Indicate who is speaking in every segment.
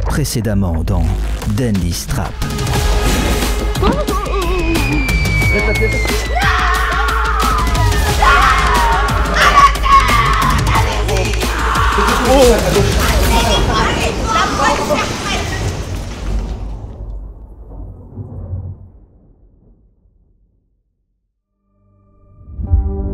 Speaker 1: Précédemment dans Deadly Trap.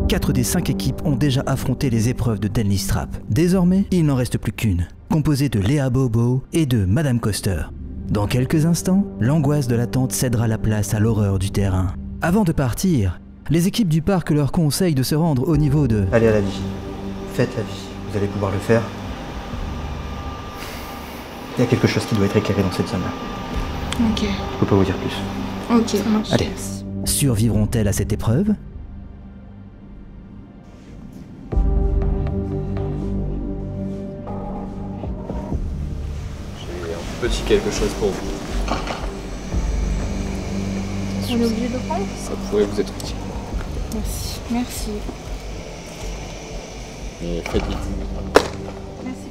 Speaker 1: Quatre des 5 équipes ont déjà affronté les épreuves de Deadly Trap. Désormais, il n'en reste plus qu'une, composée de Léa Bobo et de Madame Coster. Dans quelques instants, l'angoisse de l'attente cédera la place à l'horreur du terrain. Avant de partir, les équipes du parc leur conseillent de se rendre au niveau de...
Speaker 2: Allez à la vigie. Faites la vigie. Vous allez pouvoir le faire. Il y a quelque chose qui doit être éclairé dans cette zone-là.
Speaker 3: Ok.
Speaker 2: Je peux pas vous dire plus.
Speaker 3: Ok, ça marche.
Speaker 1: Allez, survivront-elles à cette épreuve ?
Speaker 4: Petit quelque chose pour vous.
Speaker 3: On est obligé de le prendre?
Speaker 4: Ça pourrait vous être utile.
Speaker 3: Merci. Merci.
Speaker 4: Et faites vite.
Speaker 3: Merci.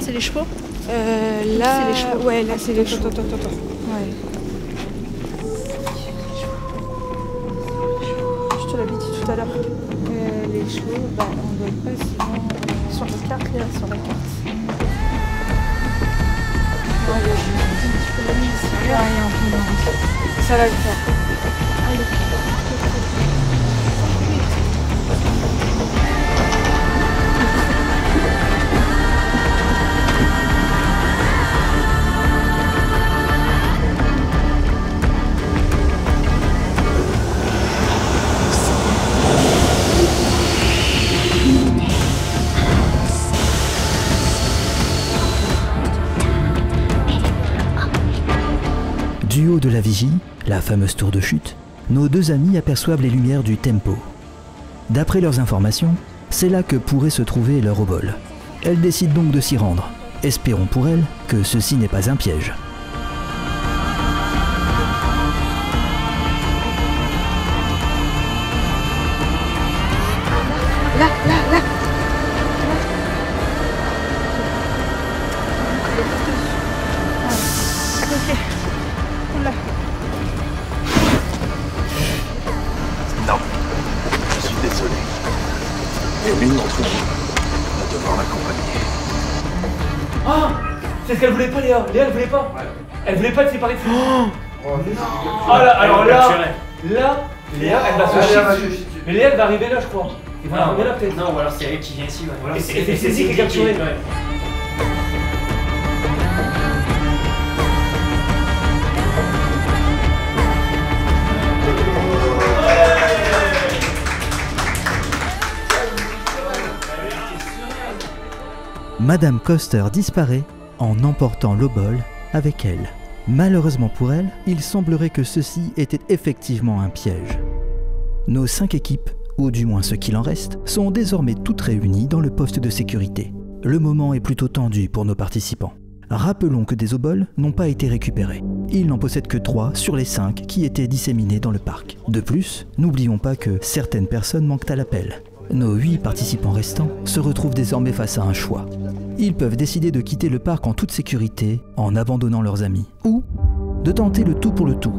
Speaker 3: C'est les chevaux? Là, c'est les chevaux. Ouais, là, c'est les chevaux. Attends. Ouais. Je te l'avais dit tout à l'heure. Les chevaux, bah, on doit pas, sinon... Sur la carte, là, sur la carte. Ouais, il y a un petit peu de mise ici. Ouais, il y a un peu de mise. Ça va le faire. Allez.
Speaker 1: Du haut de la vigie, la fameuse tour de chute, nos deux amis aperçoivent les lumières du tempo. D'après leurs informations, c'est là que pourrait se trouver leur obol. Elles décident donc de s'y rendre. Espérons pour elles que ceci n'est pas un piège.
Speaker 3: Là. Ok. Là.
Speaker 5: Non, je suis désolé. Mais l'une d'entre vous va devoir m'accompagner.
Speaker 6: Ah, c'est ce qu'elle voulait pas, Léa. Léa, elle voulait pas. Elle voulait pas te séparer de ses... Oh là, alors là, Léa, elle va se chier. Mais Léa, elle va arriver là, je crois. Il va arriver là, peut-être.
Speaker 7: Non, ou alors c'est elle qui vient ici. Ouais.
Speaker 6: Et c'est Cécile qui est capturée.
Speaker 7: Ouais.
Speaker 1: Madame Coster disparaît en emportant l'obol avec elle. Malheureusement pour elle, il semblerait que ceci était effectivement un piège. Nos 5 équipes, ou du moins ce qu'il en reste, sont désormais toutes réunies dans le poste de sécurité. Le moment est plutôt tendu pour nos participants. Rappelons que des obols n'ont pas été récupérés. Il n'en possède que 3 sur les 5 qui étaient disséminés dans le parc. De plus, n'oublions pas que certaines personnes manquent à l'appel. Nos 8 participants restants se retrouvent désormais face à un choix. Ils peuvent décider de quitter le parc en toute sécurité, en abandonnant leurs amis, ou de tenter le tout pour le tout,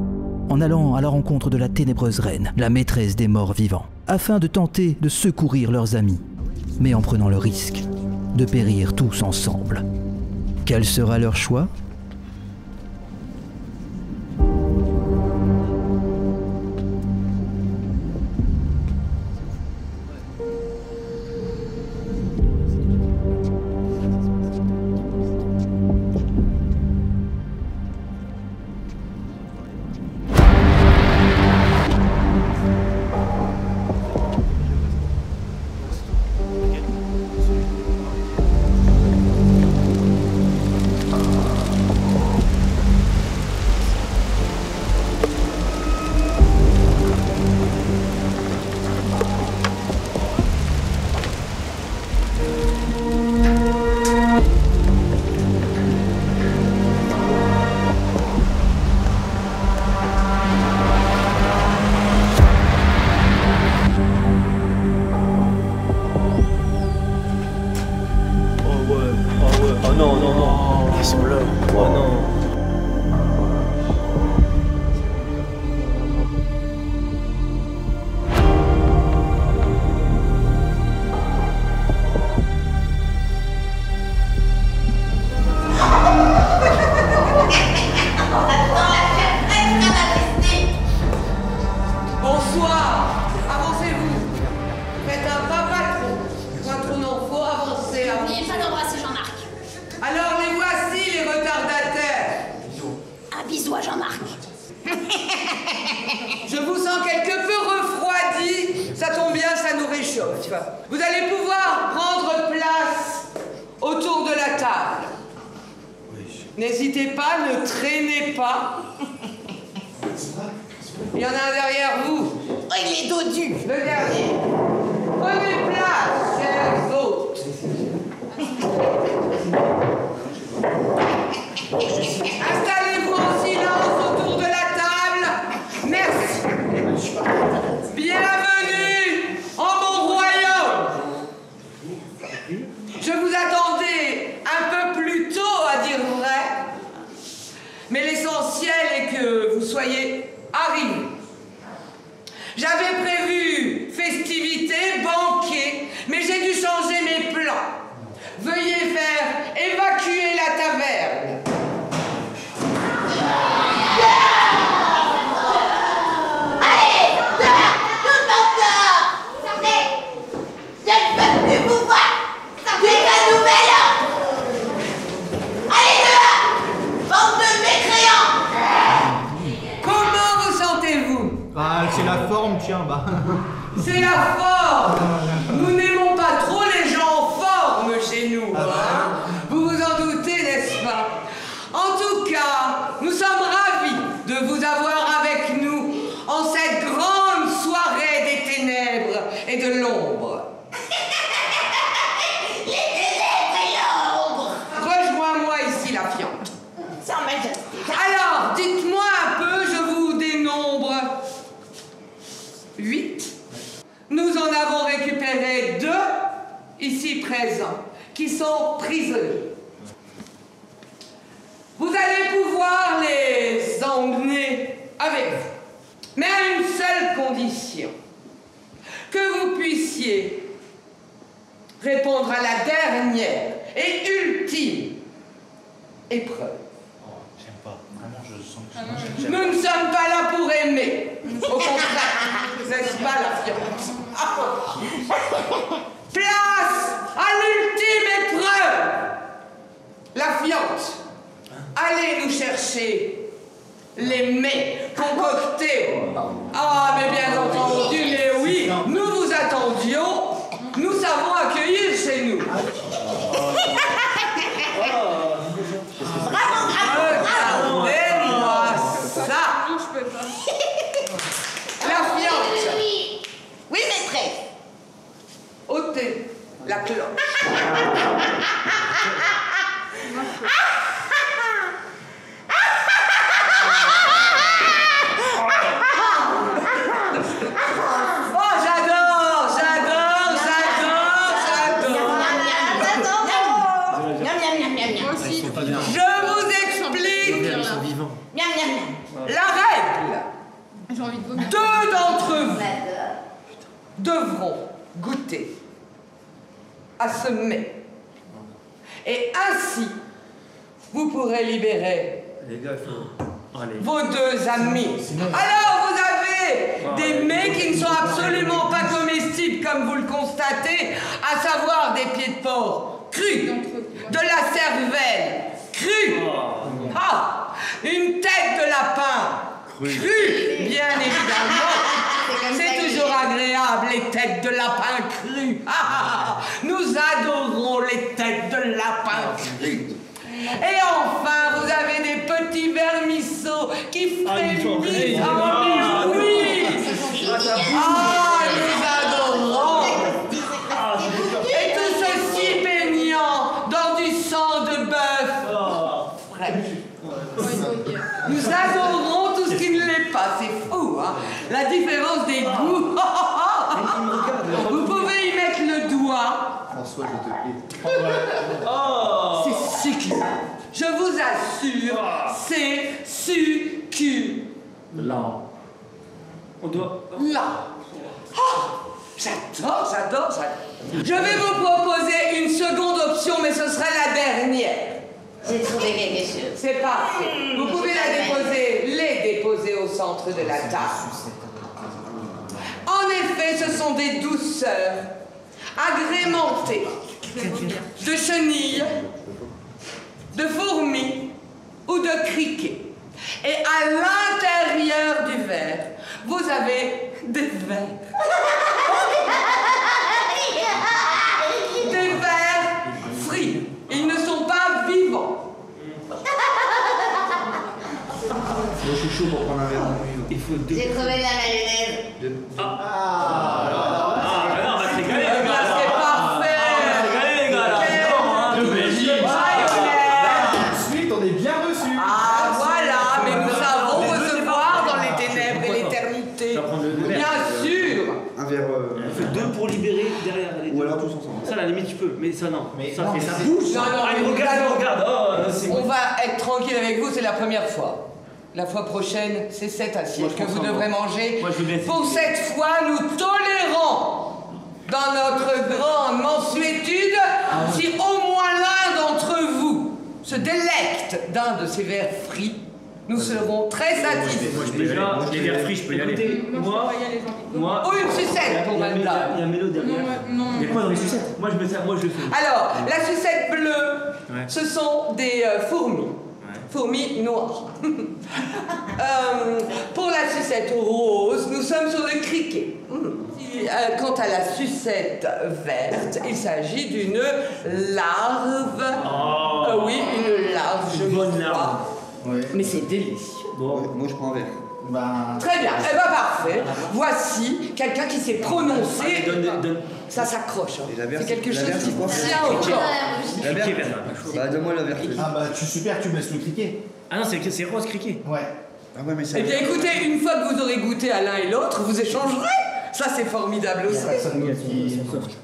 Speaker 1: en allant à la rencontre de la ténébreuse reine, la maîtresse des morts vivants, afin de tenter de secourir leurs amis, mais en prenant le risque de périr tous ensemble. Quel sera leur choix ?
Speaker 7: remarque.
Speaker 8: Je vous sens quelque peu refroidi. Ça tombe bien, ça nous réchauffe. Vous allez pouvoir prendre place autour de la table. N'hésitez pas, ne traînez pas. Il y en a un derrière vous.
Speaker 7: Oh, il est dodu.
Speaker 8: Le dernier. Prenez place, chers hôtes. Installez-vous en silence autour de la table. Merci. Bienvenue en mon royaume. Je vous attendais un peu plus tôt, à dire vrai. Mais l'essentiel est que vous soyez arrivés. J'avais prévu festivités, banquets, mais j'ai dû changer mes plans. Veuillez faire évacuer la taverne.
Speaker 7: Allez, dehors, tout le monde dehors. Sortez. Je ne peux plus vous voir. Sortez un nouvel ordre. Allez dehors, bande de mécréants.
Speaker 8: Comment vous sentez-vous?
Speaker 2: Ah, c'est la forme, tiens, bah.
Speaker 8: C'est la forme. Nous n'aimons pas trop les gens en forme chez nous. Hein? Vous vous en doutez, n'est-ce pas? En tout cas, nous sommes ravis de vous avoir avec nous en cette grande soirée des ténèbres et de l'ombre.
Speaker 7: Les ténèbres et l'ombre.
Speaker 8: Rejoins-moi ici, la fiente.
Speaker 7: Sans majesté.
Speaker 8: Alors, dites-moi un peu, je vous dénombre 8. Nous en avons récupéré 2 ici présents, qui sont prisonniers. Vous allez pouvoir les emmener avec vous, mais à une seule condition, que vous puissiez répondre à la dernière et ultime épreuve.
Speaker 2: J'aime pas. Vraiment, je sens que
Speaker 8: Nous ne sommes pas là pour aimer. Au contraire, n'est-ce pas, la fiance? Place à l'ultime épreuve. La fiance, allez nous chercher les mets concoctés. Ah, mais bien entendu, mais oui, nous vous attendions. Nous savons accueillir chez nous. Regardez-moi ça.
Speaker 3: Je peux pas.
Speaker 8: La fiance,
Speaker 7: Oui. Oui, maîtresse.
Speaker 8: ôtez la cloche. Oh, j'adore, j'adore, j'adore, j'adore.
Speaker 7: Miam, miam, miam, miam, miam.
Speaker 8: Je vous explique
Speaker 7: Miam, miam, miam.
Speaker 8: la règle.
Speaker 3: J'ai envie de vomir.
Speaker 8: 2 d'entre vous devront goûter à ce mets. Et ainsi, vous pourrez libérer
Speaker 6: Les gars, il faut. Allez.
Speaker 8: vos 2 amis. Alors, vous avez des mets qui ne sont absolument pas comestibles, comme vous le constatez, à savoir des pieds de porc crus, de la cervelle crue, une tête de lapin crue, bien évidemment. C'est toujours agréable, les têtes de lapin crues. Nous adorons les têtes de lapin crues. Et enfin, vous avez des petits vermisseaux qui frémissent. Ah oui! Ah, nous adorons! Et tout ceci baignant dans du sang de bœuf frais. Nous adorons tout ce qui ne l'est pas, c'est fou, hein? La différence des goûts. Vous pouvez y mettre le doigt.
Speaker 2: François, je te prie.
Speaker 8: C'est succulent. Je vous assure, c'est succulent.
Speaker 6: On doit.
Speaker 8: Là. J'adore, j'adore, j'adore. Je vais vous proposer une seconde option, mais ce sera la dernière.
Speaker 7: J'ai trouvé quelque chose.
Speaker 8: C'est parfait. Vous pouvez les déposer au centre de la table. En effet, ce sont des douceurs agrémentées de chenilles, de fourmis ou de criquets. Et à l'intérieur du verre, vous avez des vers. Des vers frits. Ils ne sont pas vivants.
Speaker 2: Moi, je suis chaud pour prendre un verre de nuit.
Speaker 6: Il faut deux.
Speaker 7: J'ai trouvé de la mayonnaise.
Speaker 6: Non, on va se régaler, les gars.
Speaker 8: C'est parfait.
Speaker 6: On va se régaler, les gars, là.
Speaker 8: Quelle mayonnaise.
Speaker 2: Ensuite, on est bien reçus.
Speaker 8: Ah voilà, mais nous savons recevoir dans les ténèbres et l'éternité.
Speaker 6: Ça va prendre le verre.
Speaker 8: Bien sûr.
Speaker 2: Un verre.
Speaker 6: On fait deux pour libérer derrière. Allez.
Speaker 2: Ou alors tous ensemble.
Speaker 6: Ça, à la limite, tu peux, mais ça, non.
Speaker 2: Mais
Speaker 6: ça
Speaker 2: non,
Speaker 6: fait
Speaker 2: mais
Speaker 6: ça
Speaker 2: c'est-
Speaker 6: bouge.
Speaker 8: Non, non,
Speaker 6: Allez,
Speaker 8: mais
Speaker 6: regarde, regarde. Oh, c'est
Speaker 8: On va être tranquille avec vous, c'est la première fois. La fois prochaine, c'est cette
Speaker 6: Moi,
Speaker 8: assiette
Speaker 6: je
Speaker 8: que vous
Speaker 6: pense
Speaker 8: devrez
Speaker 6: encore.
Speaker 8: manger.
Speaker 6: Moi, je veux bien
Speaker 8: Pour cette fois, nous tolérons dans notre grande mansuétude si au moins l'un d'entre vous se délecte d'un de ces verres frits, nous serons très satisfaits.
Speaker 6: Déjà, les verres frits, je peux y aller.
Speaker 3: Moi, je
Speaker 6: Moi,
Speaker 3: peux pas y aller, les
Speaker 6: moi.
Speaker 8: Ou une sucette pour
Speaker 6: Il y
Speaker 8: madame.
Speaker 6: a un mélo derrière.
Speaker 3: Non,
Speaker 6: Il y a quoi dans les sucettes? Moi, je mets ça, moi, je le fais.
Speaker 8: Alors, la sucette bleue,
Speaker 6: Ouais.
Speaker 8: ce sont des fourmis. Fourmis noires. Pour la sucette rose, nous sommes sur le criquet. Quant à la sucette verte, il s'agit d'une larve.
Speaker 6: Oh.
Speaker 8: Oui, une larve, je
Speaker 6: Une bonne
Speaker 8: crois.
Speaker 6: larve.
Speaker 2: Ouais.
Speaker 8: Mais c'est délicieux.
Speaker 6: Bon.
Speaker 2: Moi, je prends un verre. Ben.
Speaker 8: Très bien, eh ben parfait. Voici quelqu'un qui s'est prononcé.
Speaker 6: Donne.
Speaker 8: Ça s'accroche. Hein.
Speaker 9: Et la verse,
Speaker 8: C'est quelque
Speaker 9: la
Speaker 8: chose
Speaker 9: verse,
Speaker 8: qui
Speaker 9: c'est quoi?
Speaker 8: tient au corps.
Speaker 9: La
Speaker 6: Criquet,
Speaker 9: verre.
Speaker 6: Bernard, pas chaud.
Speaker 9: Bah, donne-moi la verre.
Speaker 2: Ah bah, super, tu me laisses le cliquer.
Speaker 6: Ah non, c'est rose criquet.
Speaker 2: Ouais.
Speaker 9: Ah ouais, mais ça.
Speaker 8: Eh bien écoutez, une fois que vous aurez goûté à l'un et l'autre, vous échangerez. Ça c'est formidable aussi.
Speaker 2: Personne d'autre qui.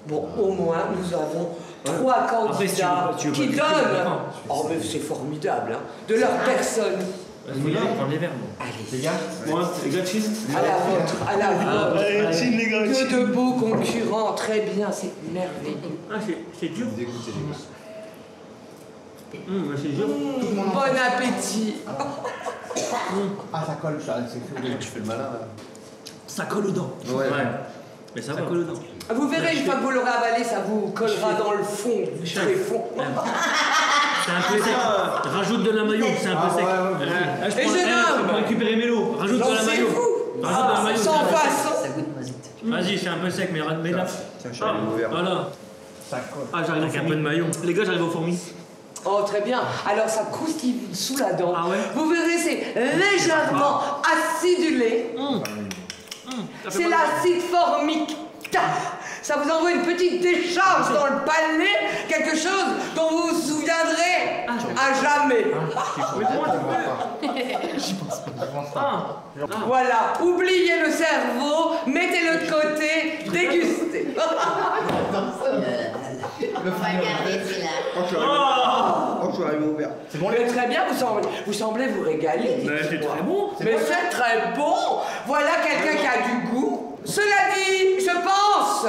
Speaker 8: Bon, au moins nous avons trois
Speaker 6: Après, si tu veux
Speaker 8: candidats
Speaker 6: pas- tu veux pas
Speaker 8: qui
Speaker 6: le
Speaker 8: donnent.
Speaker 6: criquet,
Speaker 8: Oh mais c'est formidable, hein, de leur personne.
Speaker 6: Il faut y aller, prendre les verres. Bon.
Speaker 8: Allez,
Speaker 2: Les gars.
Speaker 6: Moi, les gars, cheese.
Speaker 8: à la vôtre, à la vôtre.
Speaker 6: Allez, les gars,
Speaker 8: Que de beaux concurrents, très bien, c'est merveilleux.
Speaker 6: Ah, c'est dur.
Speaker 2: Dégoûté,
Speaker 6: C'est dur.
Speaker 8: Bon appétit.
Speaker 2: Ah, ça colle,
Speaker 5: Tu fais le malin là.
Speaker 6: Ça colle aux dents.
Speaker 9: Ouais.
Speaker 6: Mais ça colle aux dents.
Speaker 8: Vous verrez, une fois que vous l'aurez avalé, ça vous collera dans le fond, très fond.
Speaker 6: C'est un peu sec. Rajoute de la maillot, c'est un peu sec. Je
Speaker 8: Et
Speaker 6: prends-
Speaker 8: jeune homme.
Speaker 6: pour récupérer mes lots. Rajoute de la maillot.
Speaker 8: Lancez-vous.
Speaker 6: Rajoute de la maillot.
Speaker 8: Sans façon.
Speaker 6: Vas-y, c'est un peu sec, mais là.
Speaker 9: Tiens, je suis allé au verre.
Speaker 6: Voilà.
Speaker 2: Ça colle.
Speaker 6: Ah, j'arrive avec un peu de maillot. Les gars, j'arrive aux fourmis.
Speaker 8: Oh, très bien. Alors, ça croustille sous la dent.
Speaker 6: Ah ouais.
Speaker 8: Vous verrez, c'est légèrement acidulé. C'est l'acide formique. Ça vous envoie une petite décharge dans le palais, quelque chose dont vous vous souviendrez à jamais. Voilà, oubliez le cerveau, mettez-le de côté, dégustez.
Speaker 7: On va garder celui-là.
Speaker 9: Oh, je suis arrivé au verre.
Speaker 8: Mais très bien, vous semblez vous régaler.
Speaker 6: Mais c'est très bon.
Speaker 8: Mais c'est très bon. Voilà quelqu'un qui a du goût. Cela dit, je pense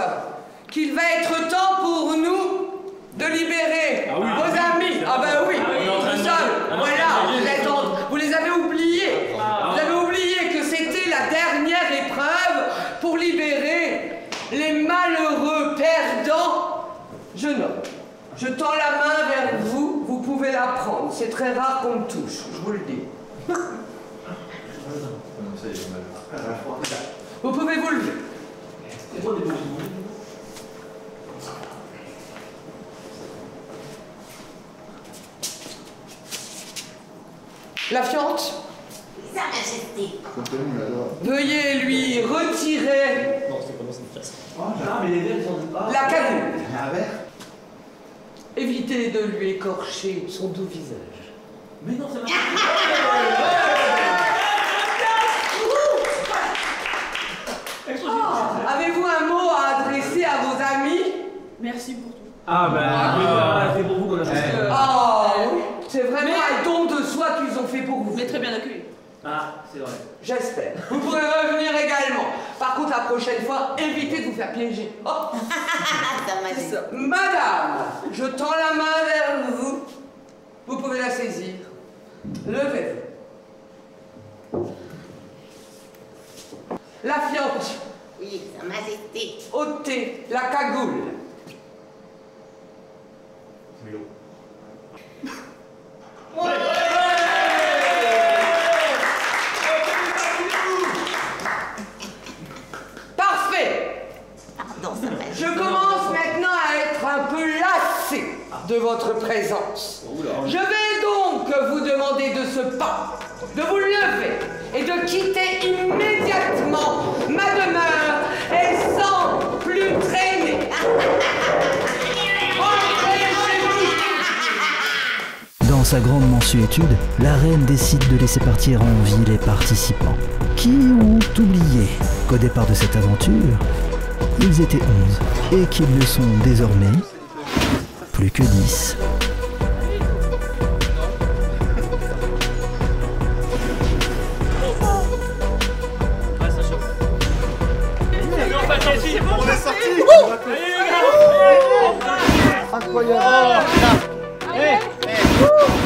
Speaker 8: qu'il va être temps pour nous de libérer vos amis. Ah ben oui, nous sommes. Voilà, vous les avez oubliés. Vous avez oublié que c'était la dernière épreuve pour libérer les malheureux perdants. Jeune homme, je tends la main vers vous, vous pouvez la prendre. C'est très rare qu'on me touche, je vous le dis. Vous pouvez vous lever. La fiente,
Speaker 7: Sa Majesté.
Speaker 8: veuillez lui retirer la cagoule.
Speaker 2: Un verre.
Speaker 8: Évitez de lui écorcher son doux visage.
Speaker 6: Mais non, ça va.
Speaker 8: Avez-vous un mot à adresser à vos amis?
Speaker 3: Merci pour tout.
Speaker 6: Ah ben, c'est pour vous qu'on a fait.
Speaker 8: Oh, c'est vraiment un don de soi qu'ils ont fait pour vous.
Speaker 3: Vous êtes très bien accueillis.
Speaker 6: Ah, c'est vrai.
Speaker 8: J'espère. Vous pourrez revenir également. Par contre, la prochaine fois, évitez de vous faire piéger. Oh,
Speaker 7: Sa Majesté.
Speaker 8: Madame, je tends la main vers vous. Vous pouvez la saisir. Levez-vous. La fiente,
Speaker 7: Oui, Sa Majesté.
Speaker 8: ôtez la cagoule. votre présence. Je vais donc vous demander de ce pas, de vous lever et de quitter immédiatement ma demeure et sans plus traîner.
Speaker 1: Dans sa grande mansuétude, la reine décide de laisser partir en vie les participants, qui ont oublié qu'au départ de cette aventure, ils étaient 11 et qu'ils ne sont désormais plus que 10.
Speaker 2: On est sorti.
Speaker 10: Incroyable.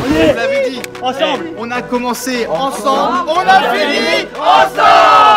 Speaker 2: On l'avait dit. Ensemble. On a commencé ensemble. On a fini ensemble.